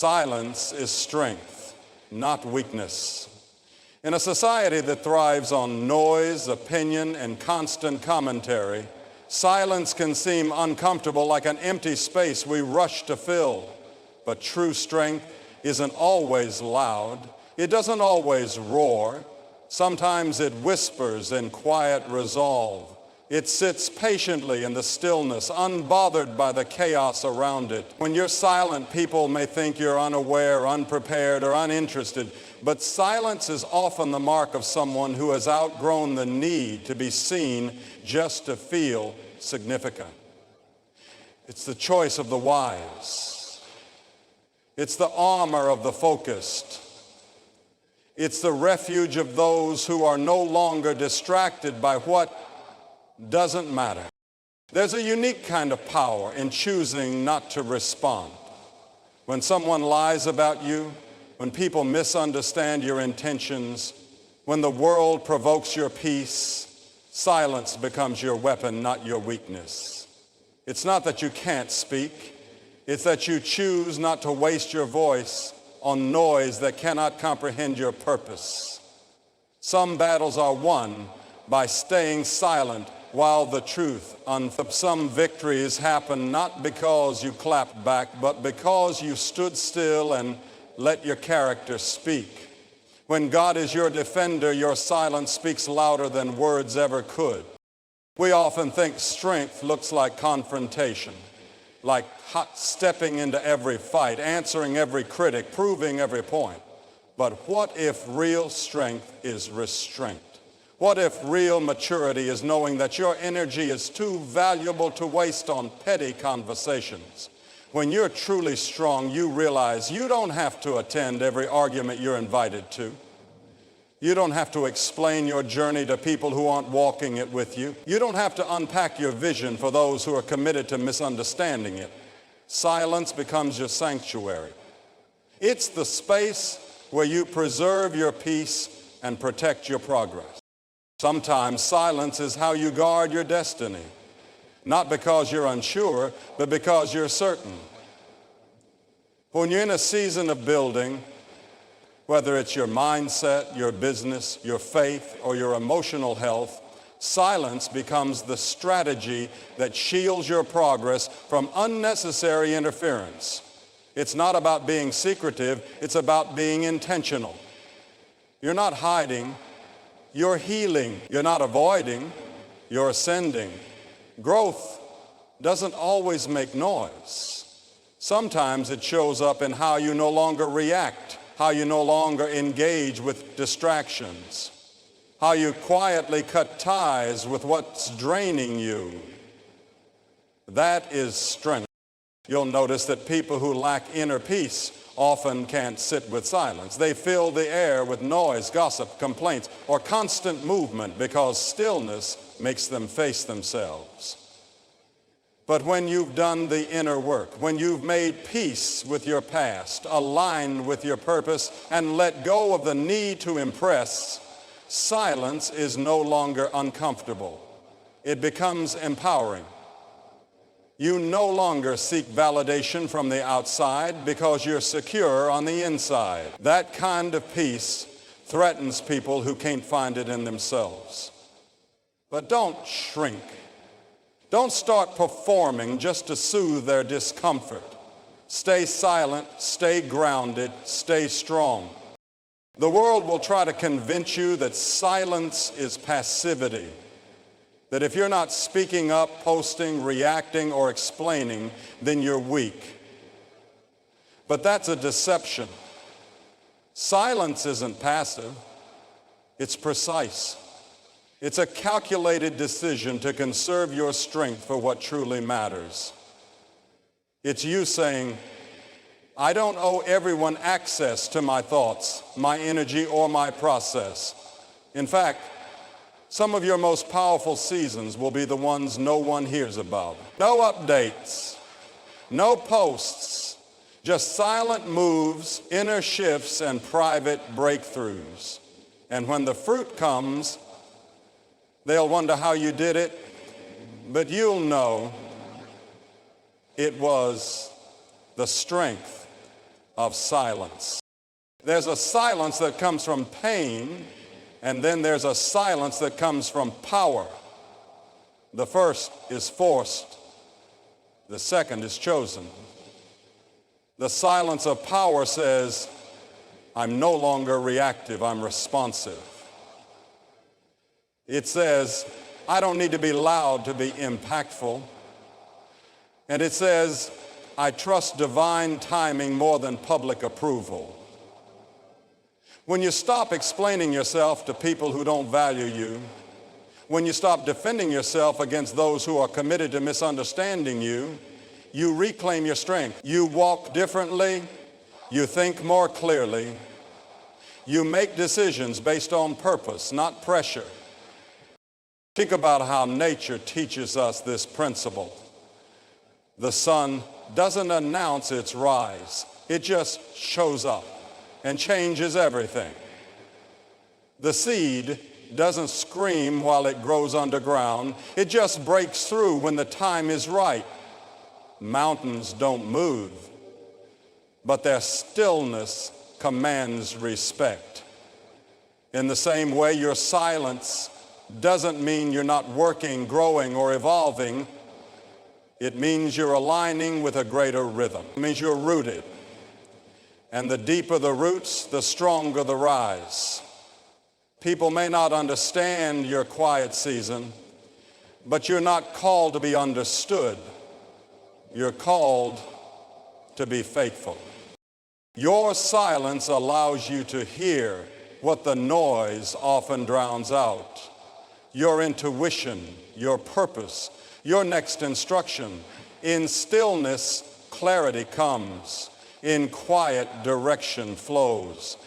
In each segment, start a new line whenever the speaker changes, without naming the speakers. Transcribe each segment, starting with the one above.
Silence is strength, not weakness. In a society that thrives on noise, opinion, and constant commentary, silence can seem uncomfortable, like an empty space we rush to fill. But true strength isn't always loud. It doesn't always roar. Sometimes it whispers in quiet resolve. It sits patiently in the stillness, unbothered by the chaos around it. When you're silent, people may think you're unaware, unprepared, or uninterested. But silence is often the mark of someone who has outgrown the need to be seen just to feel significant. It's the choice of the wise. It's the armor of the focused. It's the refuge of those who are no longer distracted by what doesn't matter. There's a unique kind of power in choosing not to respond. When someone lies about you, when people misunderstand your intentions, when the world provokes your peace, silence becomes your weapon, not your weakness. It's not that you can't speak. It's that you choose not to waste your voice on noise that cannot comprehend your purpose. Some battles are won by staying silent while the truth unfolds. Some victories happen not because you clapped back, but because you stood still and let your character speak. When God is your defender, your silence speaks louder than words ever could. We often think strength looks like confrontation, like hot stepping into every fight, answering every critic, proving every point. But what if real strength is restraint? What if real maturity is knowing that your energy is too valuable to waste on petty conversations? When you're truly strong, you realize you don't have to attend every argument you're invited to. You don't have to explain your journey to people who aren't walking it with you. You don't have to unpack your vision for those who are committed to misunderstanding it. Silence becomes your sanctuary. It's the space where you preserve your peace and protect your progress. Sometimes silence is how you guard your destiny, not because you're unsure, but because you're certain. When you're in a season of building, whether it's your mindset, your business, your faith, or your emotional health, silence becomes the strategy that shields your progress from unnecessary interference. It's not about being secretive, it's about being intentional. You're not hiding, you're healing. You're not avoiding, you're ascending. Growth doesn't always make noise. Sometimes it shows up in how you no longer react, how you no longer engage with distractions, how you quietly cut ties with what's draining you. That is strength. You'll notice that people who lack inner peace often can't sit with silence. They fill the air with noise, gossip, complaints, or constant movement because stillness makes them face themselves. But when you've done the inner work, when you've made peace with your past, aligned with your purpose, and let go of the need to impress, silence is no longer uncomfortable. It becomes empowering. You no longer seek validation from the outside because you're secure on the inside. That kind of peace threatens people who can't find it in themselves. But don't shrink. Don't start performing just to soothe their discomfort. Stay silent, stay grounded, stay strong. The world will try to convince you that silence is passivity. That if you're not speaking up, posting, reacting, or explaining, then you're weak. But that's a deception. Silence isn't passive, it's precise. It's a calculated decision to conserve your strength for what truly matters. It's you saying, I don't owe everyone access to my thoughts, my energy, or my process. In fact, some of your most powerful seasons will be the ones no one hears about. No updates, no posts, just silent moves, inner shifts, and private breakthroughs. And when the fruit comes, they'll wonder how you did it, but you'll know it was the strength of silence. There's a silence that comes from pain, and then there's a silence that comes from power. The first is forced. The second is chosen. The silence of power says, I'm no longer reactive, I'm responsive. It says, I don't need to be loud to be impactful. And it says, I trust divine timing more than public approval. When you stop explaining yourself to people who don't value you, when you stop defending yourself against those who are committed to misunderstanding you, you reclaim your strength. You walk differently. You think more clearly. You make decisions based on purpose, not pressure. Think about how nature teaches us this principle. The sun doesn't announce its rise. It just shows up and changes everything. The seed doesn't scream while it grows underground. It just breaks through when the time is right. Mountains don't move, but their stillness commands respect. In the same way, your silence doesn't mean you're not working, growing, or evolving. It means you're aligning with a greater rhythm. It means you're rooted. And the deeper the roots, the stronger the rise. People may not understand your quiet season, but you're not called to be understood. You're called to be faithful. Your silence allows you to hear what the noise often drowns out. Your intuition, your purpose, your next instruction. In stillness, clarity comes. In quiet, direction flows.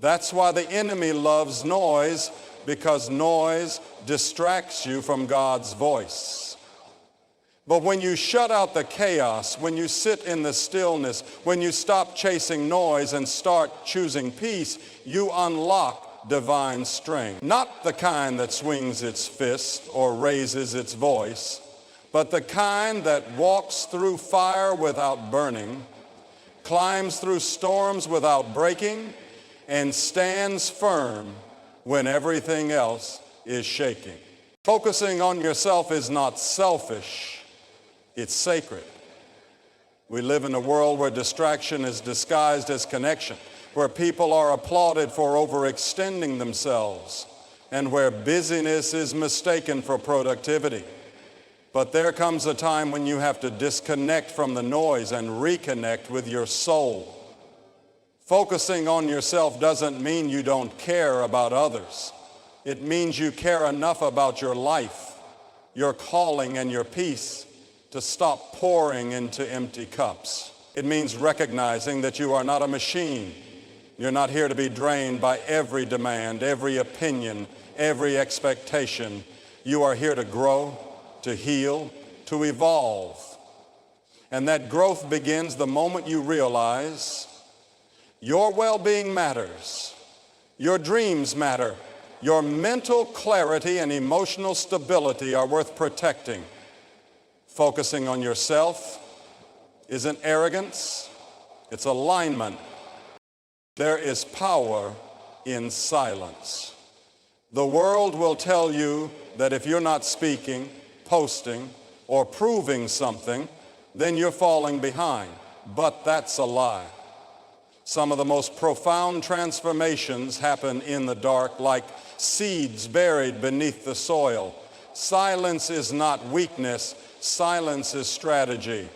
That's why the enemy loves noise, because noise distracts you from God's voice. But when you shut out the chaos, when you sit in the stillness, when you stop chasing noise and start choosing peace, you unlock divine strength. Not the kind that swings its fist or raises its voice, but the kind that walks through fire without burning, climbs through storms without breaking, and stands firm when everything else is shaking. Focusing on yourself is not selfish. It's sacred. We live in a world where distraction is disguised as connection, where people are applauded for overextending themselves, and where busyness is mistaken for productivity. But there comes a time when you have to disconnect from the noise and reconnect with your soul. Focusing on yourself doesn't mean you don't care about others. It means you care enough about your life, your calling, and your peace to stop pouring into empty cups. It means recognizing that you are not a machine. You're not here to be drained by every demand, every opinion, every expectation. You are here to grow, to heal, to evolve. And that growth begins the moment you realize your well-being matters. Your dreams matter. Your mental clarity and emotional stability are worth protecting. Focusing on yourself isn't arrogance, it's alignment. There is power in silence. The world will tell you that if you're not speaking, posting, or proving something, then you're falling behind. But that's a lie. Some of the most profound transformations happen in the dark, like seeds buried beneath the soil. Silence is not weakness. Silence is strategy.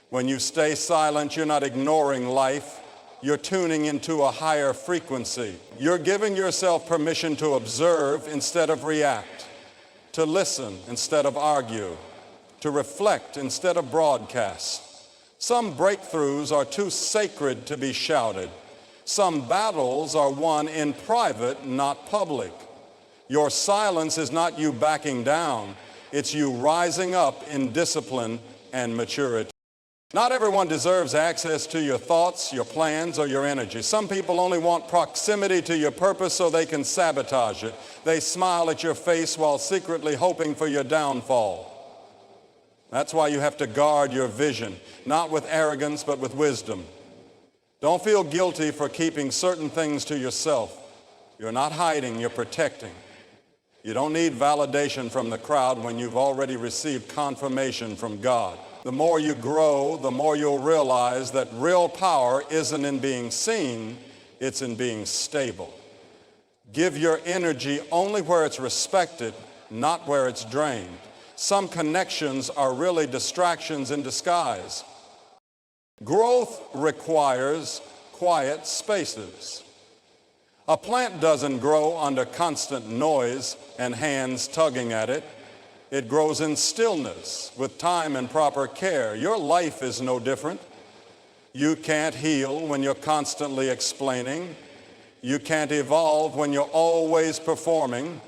When you stay silent, you're not ignoring life. You're tuning into a higher frequency. You're giving yourself permission to observe instead of react, to listen instead of argue, to reflect instead of broadcast. Some breakthroughs are too sacred to be shouted. Some battles are won in private, not public. Your silence is not you backing down. It's you rising up in discipline and maturity. Not everyone deserves access to your thoughts, your plans, or your energy. Some people only want proximity to your purpose so they can sabotage it. They smile at your face while secretly hoping for your downfall. That's why you have to guard your vision, not with arrogance, but with wisdom. Don't feel guilty for keeping certain things to yourself. You're not hiding, you're protecting. You don't need validation from the crowd when you've already received confirmation from God. The more you grow, the more you'll realize that real power isn't in being seen, it's in being stable. Give your energy only where it's respected, not where it's drained. Some connections are really distractions in disguise. Growth requires quiet spaces. A plant doesn't grow under constant noise and hands tugging at it. It grows in stillness with time and proper care. Your life is no different. You can't heal when you're constantly explaining. You can't evolve when you're always performing.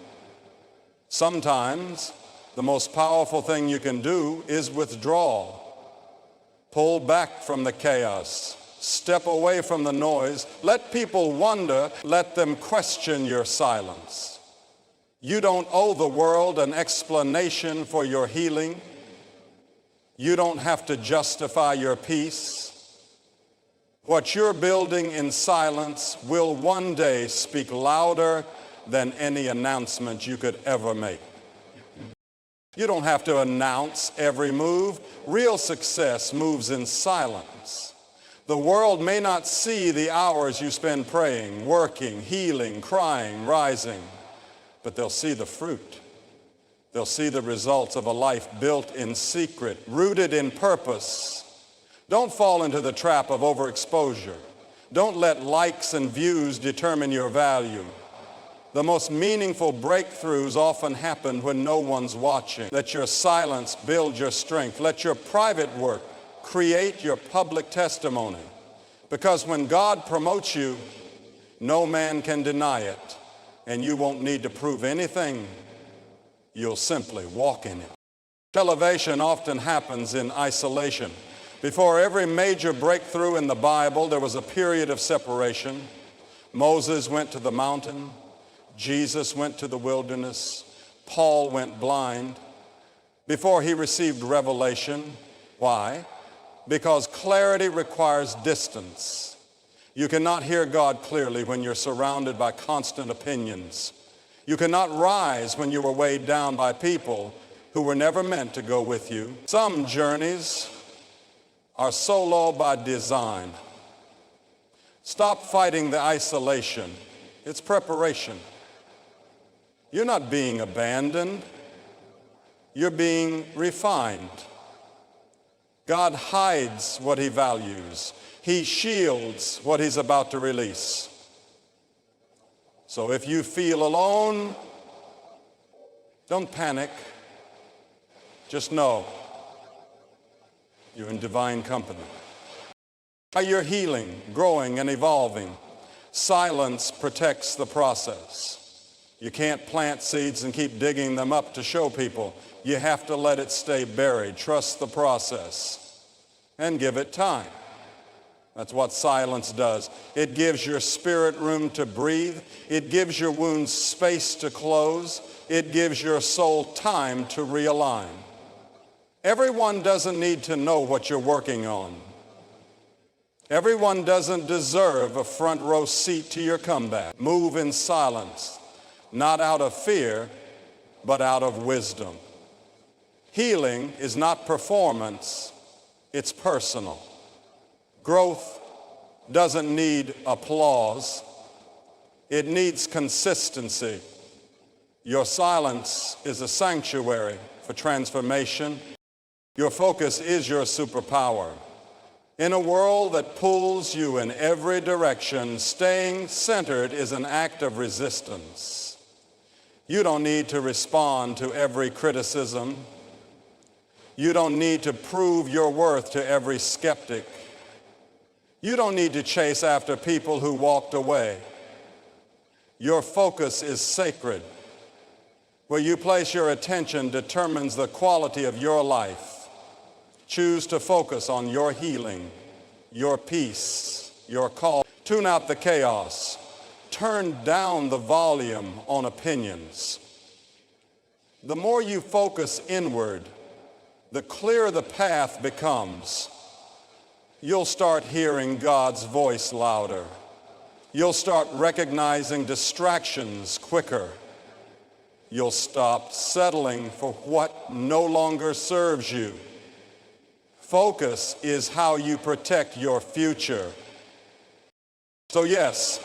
Sometimes the most powerful thing you can do is withdraw. Pull back from the chaos. Step away from the noise. Let people wonder. Let them question your silence. You don't owe the world an explanation for your healing. You don't have to justify your peace. What you're building in silence will one day speak louder than any announcement you could ever make. You don't have to announce every move. Real success moves in silence. The world may not see the hours you spend praying, working, healing, crying, rising, but they'll see the fruit. They'll see the results of a life built in secret, rooted in purpose. Don't fall into the trap of overexposure. Don't let likes and views determine your value. The most meaningful breakthroughs often happen when no one's watching. Let your silence build your strength. Let your private work create your public testimony. Because when God promotes you, no man can deny it, and you won't need to prove anything. You'll simply walk in it. Elevation often happens in isolation. Before every major breakthrough in the Bible, there was a period of separation. Moses went to the mountain. Jesus went to the wilderness. Paul went blind before he received revelation. Why? Because clarity requires distance. You cannot hear God clearly when you're surrounded by constant opinions. You cannot rise when you are weighed down by people who were never meant to go with you. Some journeys are solo by design. Stop fighting the isolation. It's preparation. You're not being abandoned. You're being refined. God hides what he values. He shields what he's about to release. So if you feel alone, don't panic. Just know you're in divine company. You're healing, growing, and evolving. Silence protects the process. You can't plant seeds and keep digging them up to show people. You have to let it stay buried. Trust the process and give it time. That's what silence does. It gives your spirit room to breathe. It gives your wounds space to close. It gives your soul time to realign. Everyone doesn't need to know what you're working on. Everyone doesn't deserve a front row seat to your comeback. Move in silence, not out of fear, but out of wisdom. Healing is not performance, it's personal. Growth doesn't need applause, it needs consistency. Your silence is a sanctuary for transformation. Your focus is your superpower. In a world that pulls you in every direction, staying centered is an act of resistance. You don't need to respond to every criticism. You don't need to prove your worth to every skeptic. You don't need to chase after people who walked away. Your focus is sacred. Where you place your attention determines the quality of your life. Choose to focus on your healing, your peace, your call. Tune out the chaos. Turn down the volume on opinions. The more you focus inward, the clearer the path becomes. you'll start hearing God's voice louder. You'll start recognizing distractions quicker. You'll stop settling for what no longer serves you. Focus is how you protect your future. So yes,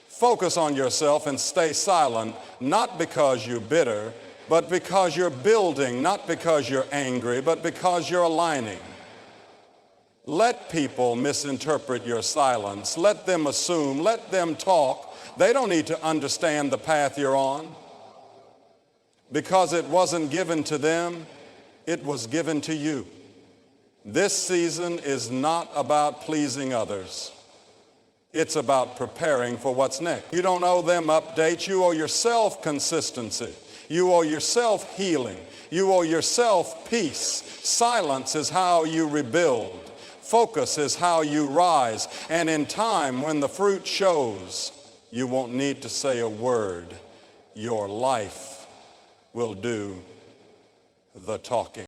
focus on yourself and stay silent, not because you're bitter, but because you're building, not because you're angry, but because you're aligning. Let people misinterpret your silence. Let them assume. Let them talk. They don't need to understand the path you're on. Because it wasn't given to them, it was given to you. This season is not about pleasing others. It's about preparing for what's next. You don't owe them updates. You owe yourself consistency. You owe yourself healing. You owe yourself peace. Silence is how you rebuild. Focus is how you rise. And in time, when the fruit shows, you won't need to say a word. Your life will do the talking.